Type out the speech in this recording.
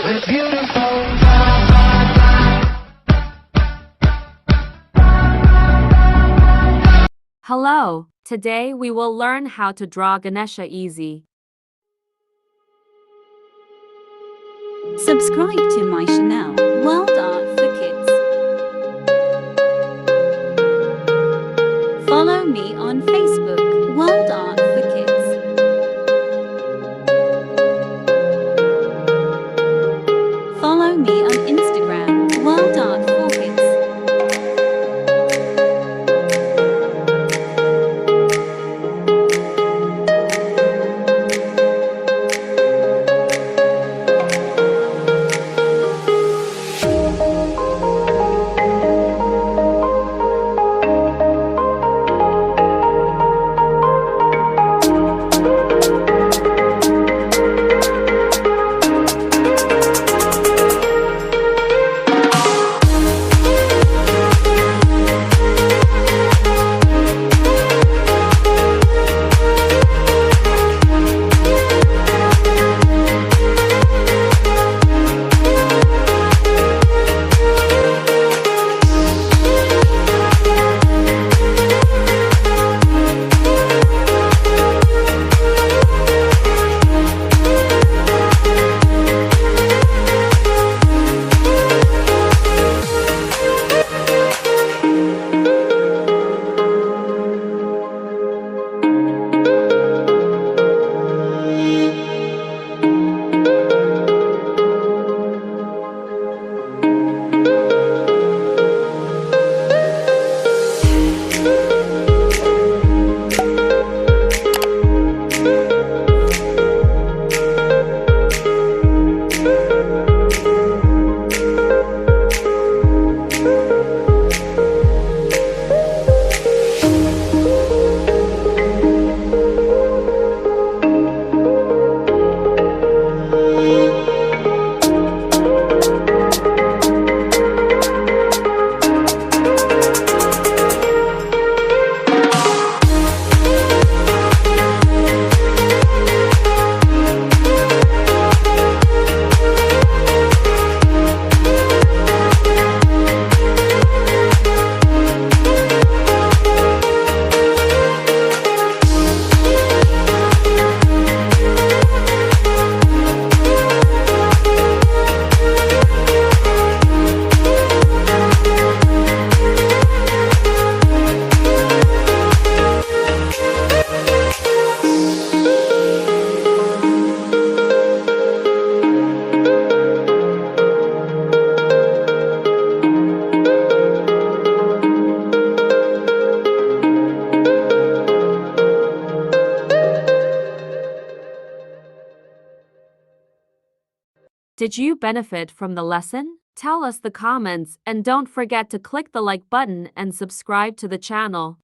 With beautiful. Hello, today we will learn how to draw Ganesha easy. Subscribe to my channel, World Art for Kids. Follow me on Facebook, World Art for Kids. Follow me on Instagram, World Art for Kids. Did you benefit from the lesson? Tell us the comments and don't forget to click the like button and subscribe to the channel.